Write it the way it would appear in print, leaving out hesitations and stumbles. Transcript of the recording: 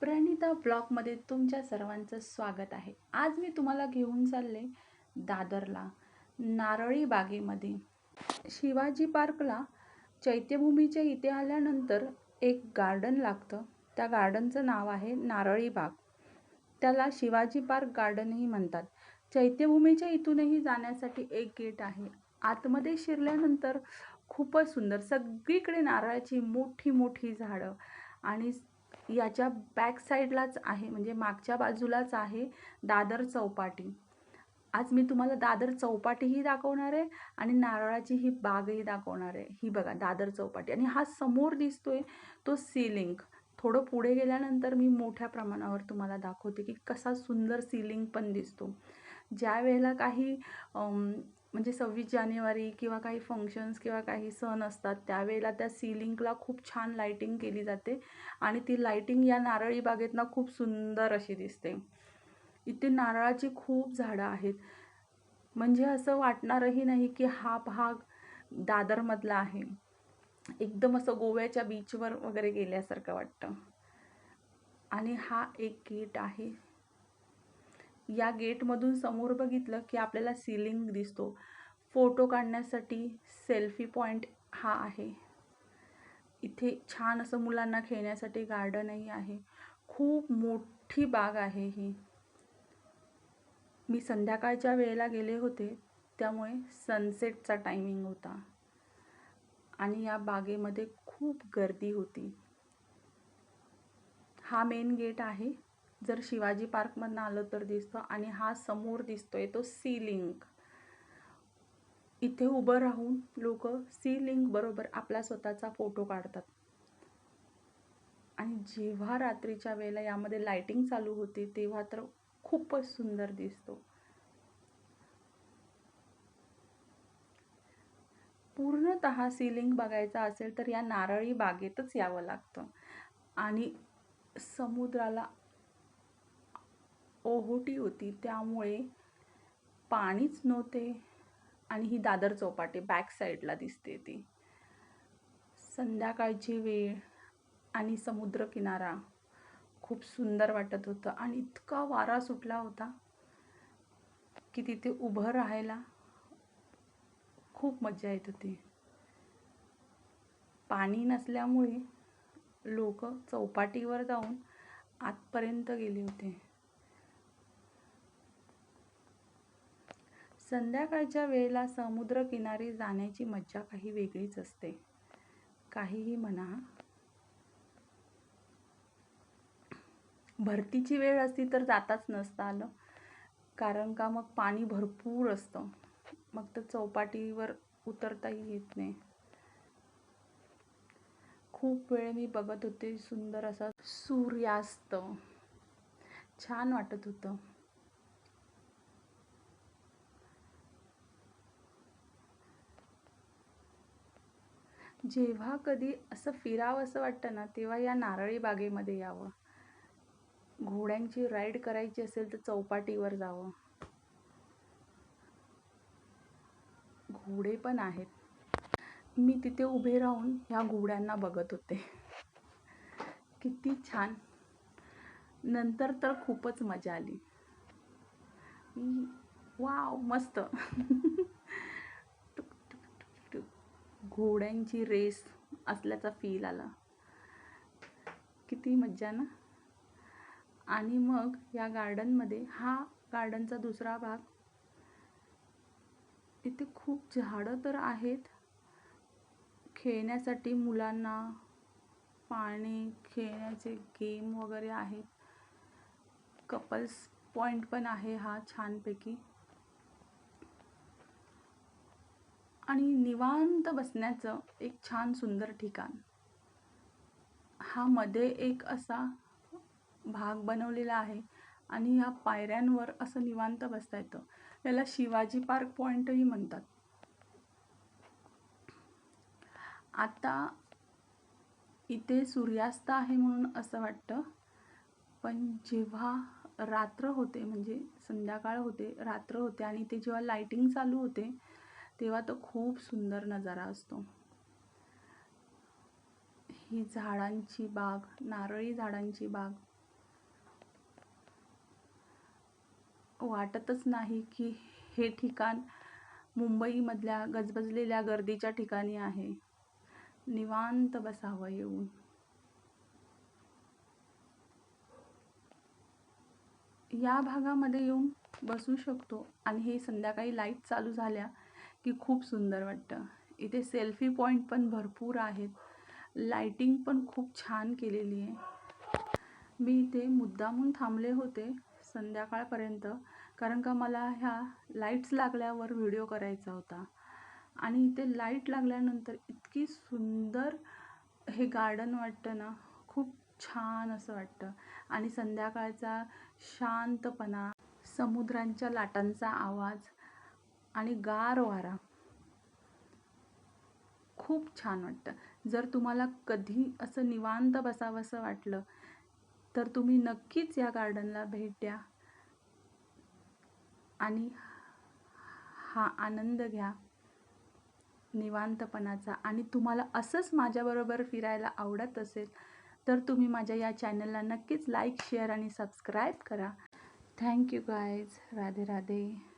प्रणिता ब्लॉगमध्ये तुमच्या सर्वांचं स्वागत आहे. आज मी तुम्हाला घेऊन चालले दादरला, नारळी बागेमध्ये. शिवाजी पार्कला चैत्यभूमीच्या इथे आल्यानंतर एक गार्डन लागतं. त्या गार्डनचं नाव आहे नारळी बाग. त्याला शिवाजी पार्क गार्डनही म्हणतात. चैत्यभूमीच्या इथूनही जाण्यासाठी एक गेट आहे. आतमध्ये शिरल्यानंतर खूपच सुंदर, सगळीकडे नारळाची मोठी मोठी झाडं आणि याच्या बॅक साईडलाच आहे, म्हणजे मागच्या बाजूलाच आहे दादर चौपाटी. आज मी तुम्हाला दादर चौपाटीही दाखवणार आहे आणि नारळाची ही बागही दाखवणार आहे. ही बघा दादर चौपाटी आणि हा समोर दिसतोय तो सीलिंग. थोडं पुढे गेल्यानंतर मी मोठ्या प्रमाणावर तुम्हाला दाखवते की कसा सुंदर सीलिंग पण दिसतो. ज्या वेळेला काही म्हणजे 26 जानेवारी किंवा काही फंक्शन्स किंवा काही सण असतात त्यावेळेला त्या सीलिंगला खूप छान लाईटिंग केली जाते आणि ती लाईटिंग या नारळी बागेतनं खूप सुंदर अशी दिसते. इथे नारळाची खूप झाडं आहेत, म्हणजे असं वाटणारही नाही की हा भाग दादरमधला आहे. एकदम असं गोव्याच्या बीचवर वगैरे गेल्यासारखं वाटतं. आणि हा एक गेट आहे. या गेटमधून समोर बघितलं की आपल्याला सीलिंग दिसतो. फोटो काढण्यासाठी सेल्फी पॉईंट हा आहे. इथे छान असं मुलांना खेळण्यासाठी गार्डनही आहे. खूप मोठी बाग आहे ही. मी संध्याकाळच्या वेळेला गेले होते त्यामुळे सनसेटचा टायमिंग होता आणि या बागेमध्ये खूप गर्दी होती. हा मेन गेट आहे, जर शिवाजी पार्कमधनं आलं तर दिसतं. आणि हा समोर दिसतोय तो सीलिंग. इथे उभं राहून लोक सीलिंग बरोबर आपला स्वतःचा फोटो काढतात. आणि जेव्हा रात्रीच्या वेळेला यामध्ये लाईटिंग चालू होते तेव्हा तर खूपच सुंदर दिसतो. पूर्णतः सीलिंग बघायचं असेल तर या नारळी बागेतच यावं लागतं. आणि समुद्राला ओहोटी होती त्यामुळे पाणीच नव्हते. आणि ही दादर चौपाटी बॅक साईडला दिसते ती. संध्याकाळची वेळ आणि समुद्रकिनारा खूप सुंदर वाटत होतं आणि इतका वारा सुटला होता की तिथे उभं राहायला खूप मजा येत होती. पाणी नसल्यामुळे लोक चौपाटीवर जाऊन आतपर्यंत गेले होते. संध्याकाळच्या वेळेला समुद्रकिनारी जाण्याची मजा काही वेगळीच असते. काहीही म्हणा, भरतीची वेळ असती तर जाताच नसतं आलं, कारण का मग पाणी भरपूर असतं, मग तर चौपाटीवर उतरताही येत नाही. खूप वेळ मी बघत होते सुंदर असा सूर्यास्त, छान वाटत होतं. जेव्हा कधी असं फिरावं असं वाटतं ना तेव्हा या नारळी बागेमध्ये यावं. घोड्यांची राईड करायची असेल तर चौपाटीवर जावं. घोडे पण आहेत. मी तिथे उभे राहून ह्या घोड्यांना बघत होते. किती छान. नंतर तर खूपच मजा आली. वाव, मस्त. घोड्यांची रेस असल्याचा फील आला. किती मज्जा ना. आणि मग या गार्डनमध्ये, हा गार्डनचा दुसरा भाग, इथे खूप झाडं तर आहेत. खेळण्यासाठी मुलांना पाणी, खेळण्याचे गेम वगैरे आहेत. कपल्स पॉइंट पण आहे हा छानपैकी. आणि निवांत बसण्याचं एक छान सुंदर ठिकाण. हा मध्ये एक असा भाग बनवलेला आहे आणि या पायऱ्यांवर असं निवांत बसता येतं. याला शिवाजी पार्क पॉइंटही म्हणतात. आता इथे सूर्यास्त आहे म्हणून असं वाटतं, पण जेव्हा रात्र होते, म्हणजे संध्याकाळ होते, रात्र होते आणि ते जेव्हा लाईटिंग चालू होते तेव्हा तो खूप सुंदर नजारा असतो. ही झाडांची बाग, नारळी झाडांची बाग वाटतच नाही की हे ठिकाण मुंबईमधल्या गजबजलेल्या गर्दीच्या ठिकाणी आहे. निवांत बसावं येऊन. या भागामध्ये येऊन बसू शकतो आणि हे संध्याकाळी लाईट चालू झाल्या की खूप सुंदर वाटतं. इथे सेल्फी पॉईंट पण भरपूर आहेत. लाईटिंग पण खूप छान केलेली आहे. मी इथे मुद्दामून थांबले होते संध्याकाळपर्यंत, कारण का मला ह्या लाईट्स लागल्यावर व्हिडिओ करायचा होता. आणि इथे लाईट लागल्यानंतर इतकी सुंदर हे गार्डन वाटतं ना, खूप छान असं वाटतं. आणि संध्याकाळचा शांतपणा, समुद्रांच्या लाटांचा आवाज आणि गार वारा खूप छान वाटतं. जर तुम्हाला कधी असं निवांत बसावंसं वाटलं तर तुम्ही नक्कीच या गार्डनला भेट द्या आणि हा आनंद घ्या निवांतपणाचा. आणि तुम्हाला असंच माझ्याबरोबर फिरायला आवडत असेल तर तुम्ही माझ्या या चॅनलला नक्कीच लाईक, शेअर आणि सबस्क्राईब करा. Thank you guys. Radhe Radhe.